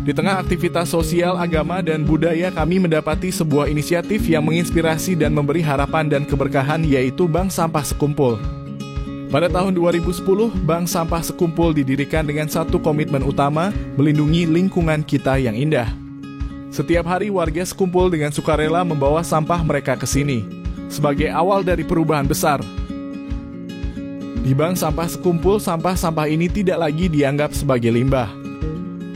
Di tengah aktivitas sosial, agama, dan budaya, kami mendapati sebuah inisiatif yang menginspirasi dan memberi harapan dan keberkahan, yaitu Bank Sampah Sekumpul. Pada tahun 2010, Bank Sampah Sekumpul didirikan dengan satu komitmen utama, melindungi lingkungan kita yang indah. Setiap hari warga Sekumpul dengan sukarela membawa sampah mereka ke sini, sebagai awal dari perubahan besar. Di Bank Sampah Sekumpul, sampah-sampah ini tidak lagi dianggap sebagai limbah.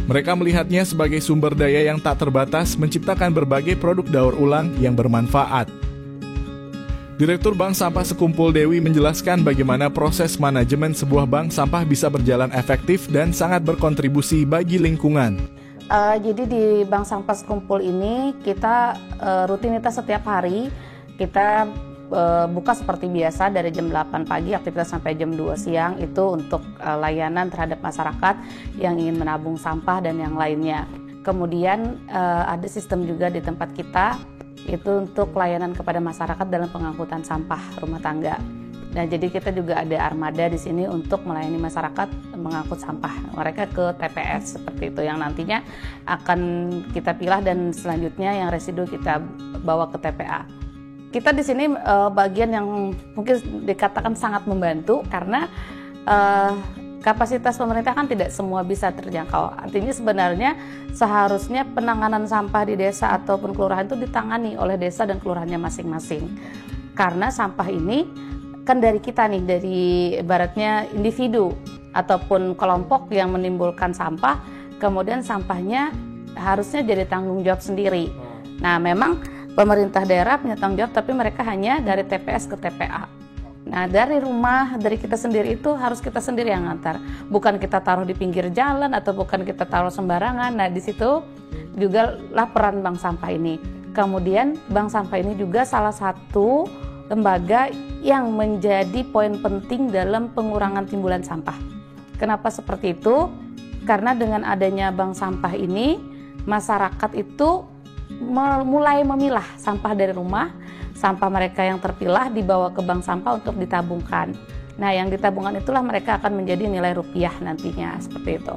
Mereka melihatnya sebagai sumber daya yang tak terbatas, menciptakan berbagai produk daur ulang yang bermanfaat. Direktur Bank Sampah Sekumpul Dewi menjelaskan bagaimana proses manajemen sebuah bank sampah bisa berjalan efektif dan sangat berkontribusi bagi lingkungan. Jadi di Bank Sampah Sekumpul ini kita rutinitas setiap hari kita buka seperti biasa dari jam 8 pagi aktivitas sampai jam 2 siang itu untuk layanan terhadap masyarakat yang ingin menabung sampah dan yang lainnya. Kemudian ada sistem juga di tempat kita itu untuk layanan kepada masyarakat dalam pengangkutan sampah rumah tangga. Nah, jadi kita juga ada armada di sini untuk melayani masyarakat mengangkut sampah mereka ke TPS seperti itu yang nantinya akan kita pilah dan selanjutnya yang residu kita bawa ke TPA. Kita di sini bagian yang mungkin dikatakan sangat membantu karena kapasitas pemerintah kan tidak semua bisa terjangkau. Artinya sebenarnya seharusnya penanganan sampah di desa ataupun kelurahan itu ditangani oleh desa dan kelurahannya masing-masing. Karena sampah ini kan dari kita nih, dari ibaratnya individu ataupun kelompok yang menimbulkan sampah, kemudian sampahnya harusnya jadi tanggung jawab sendiri. Nah, memang pemerintah daerah punya tanggung jawab, tapi mereka hanya dari TPS ke TPA. Nah, dari rumah, dari kita sendiri itu harus kita sendiri yang ngantar. Bukan kita taruh di pinggir jalan atau bukan kita taruh sembarangan. Nah, di situ juga lah peran bank sampah ini. Kemudian bank sampah ini juga salah satu lembaga yang menjadi poin penting dalam pengurangan timbulan sampah. Kenapa seperti itu? Karena dengan adanya bank sampah ini, masyarakat itu mulai memilah sampah dari rumah, sampah mereka yang terpilah dibawa ke bank sampah untuk ditabungkan. Nah, yang ditabungkan itulah mereka akan menjadi nilai rupiah nantinya, seperti itu.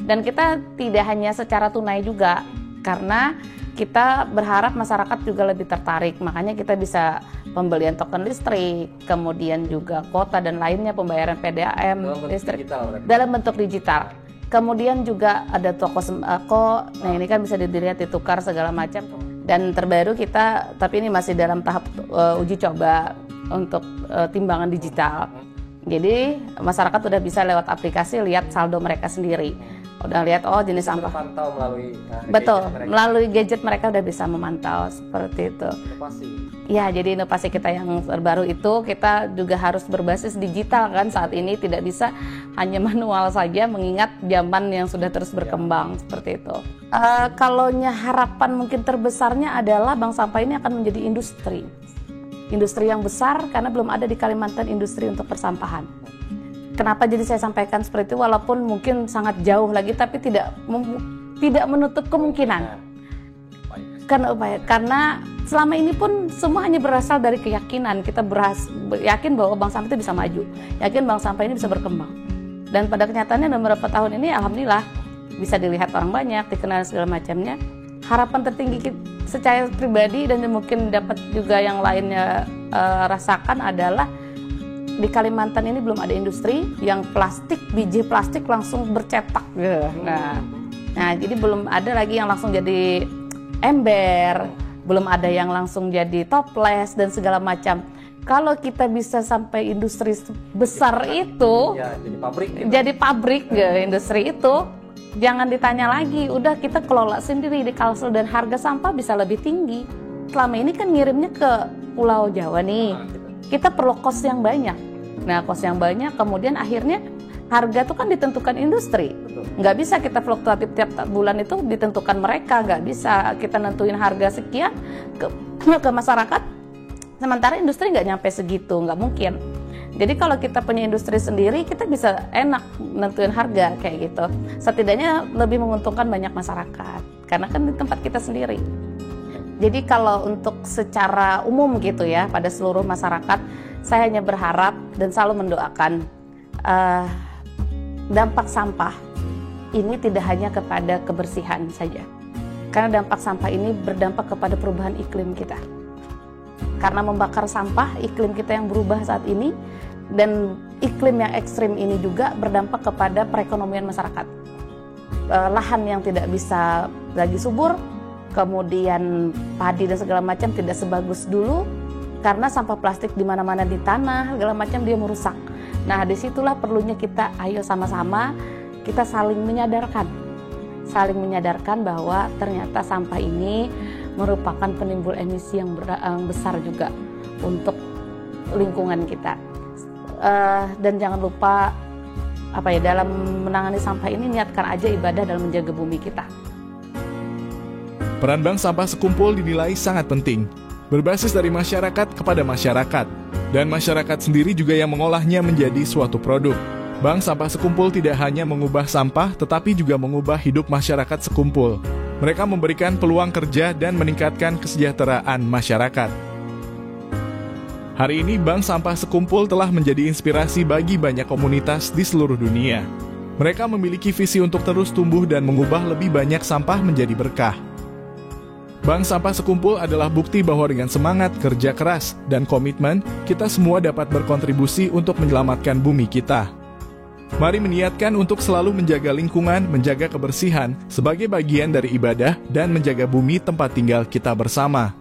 Dan kita tidak hanya secara tunai juga, karena kita berharap masyarakat juga lebih tertarik, makanya kita bisa pembelian token listrik, kemudian juga kuota dan lainnya, pembayaran PDAM listrik dalam bentuk digital. Kemudian juga ada toko sembako, nah ini kan bisa dilihat ditukar segala macam. Dan terbaru kita, tapi ini masih dalam tahap uji coba untuk timbangan digital. Jadi masyarakat udah bisa lewat aplikasi lihat saldo mereka sendiri. Udah lihat jenis sampah. Memantau melalui betul, melalui gadget mereka udah bisa memantau seperti itu. Inovasi. Ya, jadi inovasi kita yang terbaru itu kita juga harus berbasis digital kan saat ini, tidak bisa hanya manual saja mengingat zaman yang sudah terus berkembang seperti itu. Kalau harapan mungkin terbesarnya adalah bank sampah ini akan menjadi industri yang besar karena belum ada di Kalimantan industri untuk persampahan. Kenapa jadi saya sampaikan seperti itu, walaupun mungkin sangat jauh lagi, tapi tidak menutup kemungkinan. Karena selama ini pun semua hanya berasal dari keyakinan. Kita yakin bahwa bank sampah itu bisa maju, yakin bank sampah ini bisa berkembang. Dan pada kenyataannya beberapa tahun ini alhamdulillah bisa dilihat orang banyak, dikenal segala macamnya. Harapan tertinggi secara pribadi dan mungkin dapat juga yang lainnya rasakan adalah di Kalimantan ini belum ada industri yang biji plastik langsung bercetak. Nah, jadi belum ada lagi yang langsung jadi ember, belum ada yang langsung jadi toples dan segala macam. Kalau kita bisa sampai industri besar itu, ya, jadi pabrik industri itu, jangan ditanya lagi, udah kita kelola sendiri di Kalsel dan harga sampah bisa lebih tinggi. Selama ini kan ngirimnya ke Pulau Jawa nih, kita perlu kos yang banyak. Nah, kos yang banyak, kemudian akhirnya harga itu kan ditentukan industri. Nggak bisa kita fluktuatif tiap bulan itu ditentukan mereka, nggak bisa kita nentuin harga sekian ke masyarakat, sementara industri nggak nyampe segitu, nggak mungkin. Jadi kalau kita punya industri sendiri, kita bisa enak nentuin harga kayak gitu. Setidaknya lebih menguntungkan banyak masyarakat, karena kan di tempat kita sendiri. Jadi kalau untuk secara umum gitu ya, pada seluruh masyarakat, saya hanya berharap dan selalu mendoakan dampak sampah ini tidak hanya kepada kebersihan saja. Karena dampak sampah ini berdampak kepada perubahan iklim kita. Karena membakar sampah, iklim kita yang berubah saat ini, dan iklim yang ekstrim ini juga berdampak kepada perekonomian masyarakat. Lahan yang tidak bisa lagi subur, kemudian padi dan segala macam tidak sebagus dulu, karena sampah plastik di mana-mana di tanah, segala macam dia merusak. Nah, disitulah perlunya kita, ayo sama-sama kita saling menyadarkan bahwa ternyata sampah ini merupakan penimbul emisi yang besar juga untuk lingkungan kita. Dan jangan lupa dalam menangani sampah ini niatkan aja ibadah dalam menjaga bumi kita. Peran Bank Sampah Sekumpul dinilai sangat penting, berbasis dari masyarakat kepada masyarakat, dan masyarakat sendiri juga yang mengolahnya menjadi suatu produk. Bank Sampah Sekumpul tidak hanya mengubah sampah, tetapi juga mengubah hidup masyarakat sekumpul. Mereka memberikan peluang kerja dan meningkatkan kesejahteraan masyarakat. Hari ini, Bank Sampah Sekumpul telah menjadi inspirasi bagi banyak komunitas di seluruh dunia. Mereka memiliki visi untuk terus tumbuh dan mengubah lebih banyak sampah menjadi berkah. Bank Sampah Sekumpul adalah bukti bahwa dengan semangat, kerja keras, dan komitmen, kita semua dapat berkontribusi untuk menyelamatkan bumi kita. Mari meniatkan untuk selalu menjaga lingkungan, menjaga kebersihan sebagai bagian dari ibadah, dan menjaga bumi tempat tinggal kita bersama.